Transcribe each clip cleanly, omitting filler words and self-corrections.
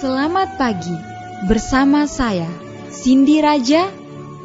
Selamat pagi, bersama saya, Cindy Raja.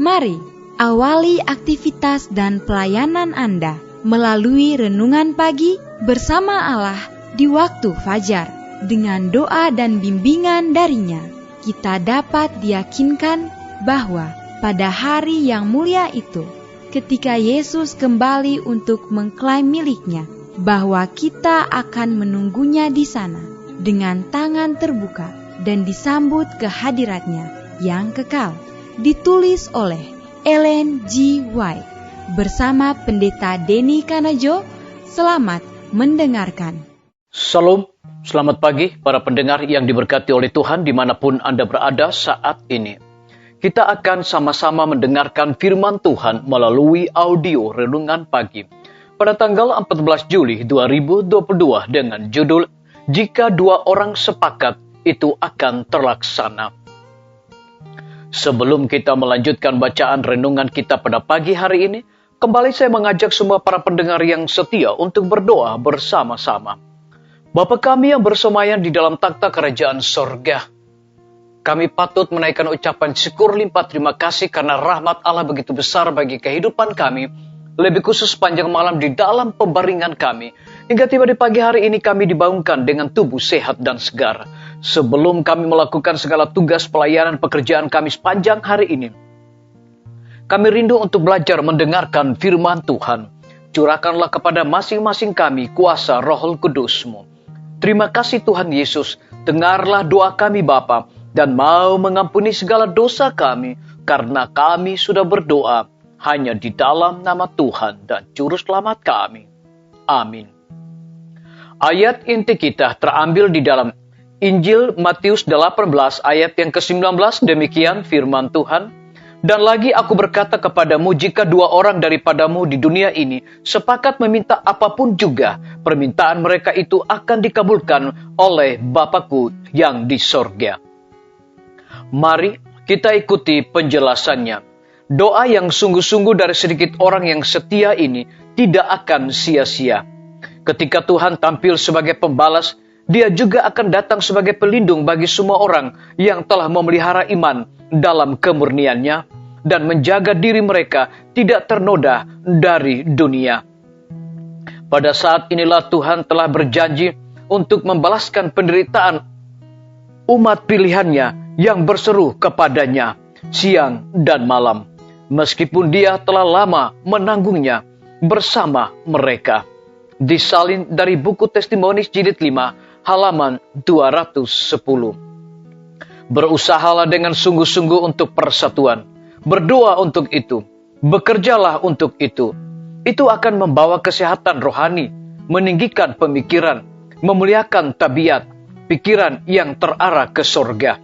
Mari awali aktivitas dan pelayanan Anda melalui renungan pagi bersama Allah di waktu fajar. Dengan doa dan bimbingan darinya, kita dapat diyakinkan bahwa pada hari yang mulia itu, ketika Yesus kembali untuk mengklaim miliknya, bahwa kita akan menunggunya di sana dengan tangan terbuka dan disambut ke hadiratnya yang kekal. Ditulis oleh Ellen G. White bersama Pendeta Denny Kanajo. Selamat mendengarkan. Salam, selamat pagi para pendengar yang diberkati oleh Tuhan dimanapun Anda berada saat ini. Kita akan sama-sama mendengarkan firman Tuhan melalui audio renungan pagi pada tanggal 14 Juli 2022 dengan judul Jika Dua Orang Sepakat, Itu Akan Terlaksana. Sebelum kita melanjutkan bacaan renungan kita pada pagi hari ini, kembali saya mengajak semua para pendengar yang setia untuk berdoa bersama-sama. Bapa kami yang bersemayam di dalam takhta kerajaan sorga, kami patut menaikkan ucapan syukur limpah terima kasih karena rahmat Allah begitu besar bagi kehidupan kami, lebih khusus sepanjang malam di dalam pembaringan kami. Hingga tiba di pagi hari ini kami dibangunkan dengan tubuh sehat dan segar. Sebelum kami melakukan segala tugas pelayanan pekerjaan kami sepanjang hari ini, kami rindu untuk belajar mendengarkan firman Tuhan. Curahkanlah kepada masing-masing kami kuasa Roh Kudus-Mu. Terima kasih Tuhan Yesus, dengarlah doa kami Bapa, dan mau mengampuni segala dosa kami, karena kami sudah berdoa hanya di dalam nama Tuhan dan Juru Selamat kami. Amin. Ayat inti kita terambil di dalam Injil Matius 18 ayat yang ke-19, demikian firman Tuhan. Dan lagi aku berkata kepadamu, jika dua orang daripadamu di dunia ini sepakat meminta apapun juga, permintaan mereka itu akan dikabulkan oleh Bapa-Ku yang di sorga. Mari kita ikuti penjelasannya. Doa yang sungguh-sungguh dari sedikit orang yang setia ini tidak akan sia-sia. Ketika Tuhan tampil sebagai pembalas, Dia juga akan datang sebagai pelindung bagi semua orang yang telah memelihara iman dalam kemurniannya dan menjaga diri mereka tidak ternoda dari dunia. Pada saat inilah Tuhan telah berjanji untuk membalaskan penderitaan umat pilihannya yang berseru kepadanya siang dan malam, meskipun Dia telah lama menanggungnya bersama mereka. Disalin dari buku Testimoni jilid 5 halaman 210. Berusahalah dengan sungguh-sungguh untuk persatuan. Berdoa untuk itu. Bekerjalah untuk itu. Itu akan membawa kesehatan rohani, meninggikan pemikiran, memuliakan tabiat, pikiran yang terarah ke sorga.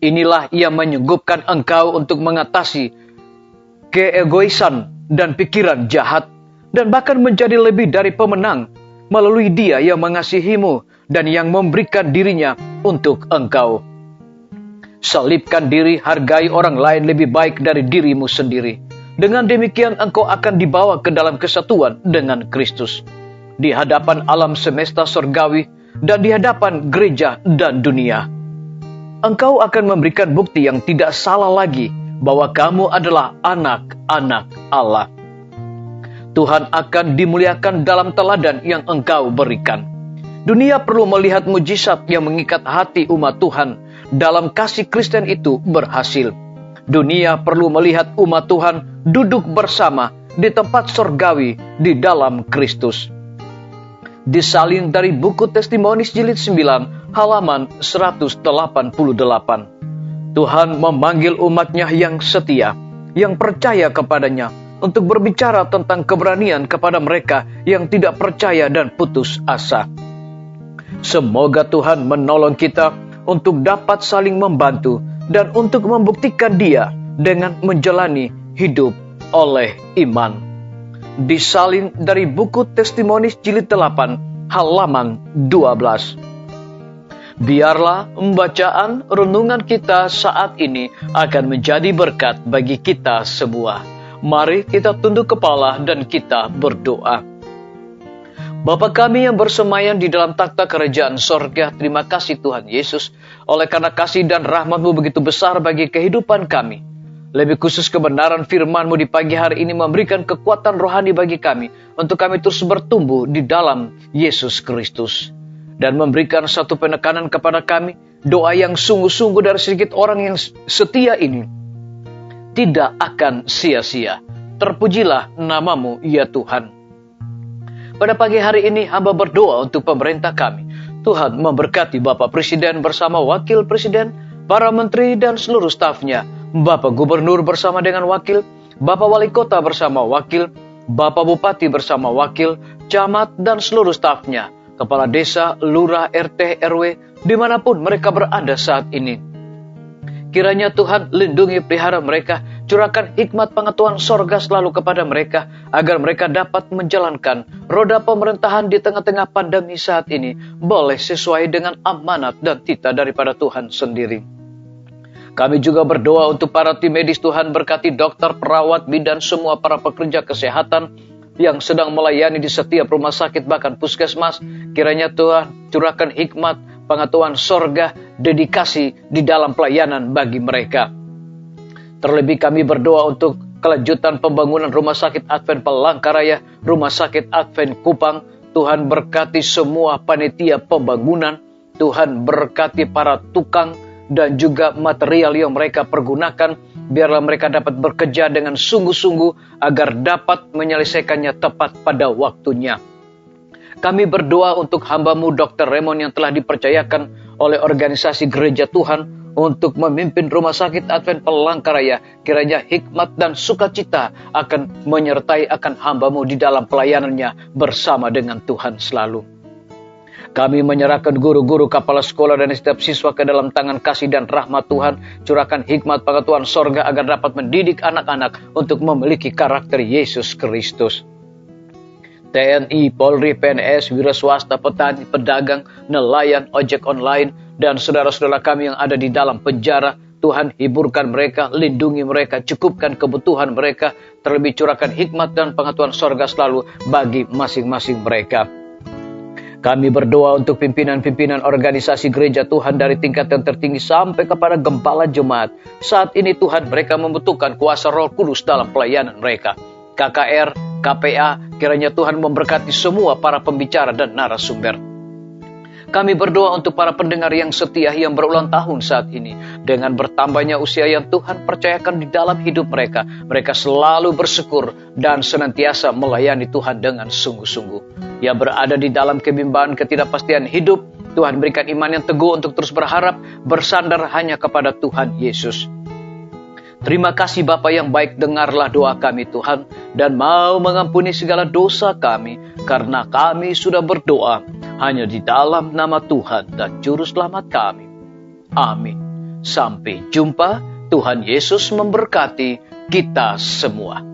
Inilah yang menyanggup engkau untuk mengatasi keegoisan dan pikiran jahat, dan bahkan menjadi lebih dari pemenang melalui Dia yang mengasihimu dan yang memberikan dirinya untuk engkau. Salibkan diri, hargai orang lain lebih baik dari dirimu sendiri. Dengan demikian engkau akan dibawa ke dalam kesatuan dengan Kristus, di hadapan alam semesta surgawi dan di hadapan gereja dan dunia. Engkau akan memberikan bukti yang tidak salah lagi bahwa kamu adalah anak-anak Allah. Tuhan akan dimuliakan dalam teladan yang engkau berikan. Dunia perlu melihat mujizat yang mengikat hati umat Tuhan dalam kasih Kristen itu berhasil. Dunia perlu melihat umat Tuhan duduk bersama di tempat surgawi di dalam Kristus. Disalin dari buku Testimoni jilid 9 halaman 188. Tuhan memanggil umatnya yang setia, yang percaya kepadanya, untuk berbicara tentang keberanian kepada mereka yang tidak percaya dan putus asa. Semoga Tuhan menolong kita untuk dapat saling membantu dan untuk membuktikan Dia dengan menjalani hidup oleh iman. Disalin dari buku Testimoni jilid 8 halaman 12. Biarlah pembacaan renungan kita saat ini akan menjadi berkat bagi kita semua. Mari kita tunduk kepala dan kita berdoa. Bapa kami yang bersemayam di dalam takhta kerajaan sorga, terima kasih Tuhan Yesus. oleh karena kasih dan rahmat-Mu begitu besar bagi kehidupan kami. Lebih khusus kebenaran firman-Mu di pagi hari ini memberikan kekuatan rohani bagi kami untuk kami terus bertumbuh di dalam Yesus Kristus. Dan memberikan satu penekanan kepada kami, doa yang sungguh-sungguh dari sedikit orang yang setia ini tidak akan sia-sia. Terpujilah nama-Mu, ya Tuhan. Pada pagi hari ini hamba berdoa untuk pemerintah kami. Tuhan memberkati Bapak Presiden bersama Wakil Presiden, para menteri dan seluruh stafnya, Bapak Gubernur bersama dengan wakil, Bapak Wali Kota bersama wakil, Bapak Bupati bersama wakil, camat dan seluruh stafnya, kepala desa, lurah, RT, RW, dimanapun mereka berada saat ini. Kiranya Tuhan lindungi pelihara mereka, curahkan hikmat pengetahuan sorga selalu kepada mereka, agar mereka dapat menjalankan roda pemerintahan di tengah-tengah pandemi saat ini, boleh sesuai dengan amanat dan titah daripada Tuhan sendiri. Kami juga berdoa untuk para tim medis. Tuhan berkati dokter, perawat, bidan, semua para pekerja kesehatan yang sedang melayani di setiap rumah sakit bahkan puskesmas. Kiranya Tuhan curahkan hikmat, pengetahuan sorga, dedikasi di dalam pelayanan bagi mereka. Terlebih kami berdoa untuk kelanjutan pembangunan Rumah Sakit Advent Palangkaraya, Rumah Sakit Advent Kupang. Tuhan berkati semua panitia pembangunan. Tuhan berkati para tukang dan juga material yang mereka pergunakan. Biarlah mereka dapat bekerja dengan sungguh-sungguh agar dapat menyelesaikannya tepat pada waktunya. Kami berdoa untuk hamba-Mu Dr. Raymond yang telah dipercayakan oleh organisasi Gereja Tuhan untuk memimpin Rumah Sakit Advent Palangkaraya. Kiranya hikmat dan sukacita akan menyertai akan hamba-Mu di dalam pelayanannya bersama dengan Tuhan selalu. Kami menyerahkan guru-guru, kepala sekolah dan setiap siswa ke dalam tangan kasih dan rahmat Tuhan. Curahkan hikmat pengetahuan sorga agar dapat mendidik anak-anak untuk memiliki karakter Yesus Kristus. TNI, Polri, PNS, wira swasta, petani, pedagang, nelayan, ojek online, dan saudara-saudara kami yang ada di dalam penjara. Tuhan hiburkan mereka, lindungi mereka, cukupkan kebutuhan mereka, terlebih curahkan hikmat dan pengetahuan sorga selalu bagi masing-masing mereka. Kami berdoa untuk pimpinan-pimpinan organisasi gereja Tuhan dari tingkat yang tertinggi sampai kepada gembala jemaat. Saat ini Tuhan mereka membutuhkan kuasa Roh Kudus dalam pelayanan mereka. KKR, KPA, kiranya Tuhan memberkati semua para pembicara dan narasumber. Kami berdoa untuk para pendengar yang setia yang berulang tahun saat ini. Dengan bertambahnya usia yang Tuhan percayakan di dalam hidup mereka, mereka selalu bersyukur dan senantiasa melayani Tuhan dengan sungguh-sungguh. Yang berada di dalam kebimbangan ketidakpastian hidup, Tuhan berikan iman yang teguh untuk terus berharap, bersandar hanya kepada Tuhan Yesus. Terima kasih Bapa yang baik, dengarlah doa kami Tuhan, dan mau mengampuni segala dosa kami, karena kami sudah berdoa hanya di dalam nama Tuhan dan Juru Selamat kami. Amin. Sampai jumpa, Tuhan Yesus memberkati kita semua.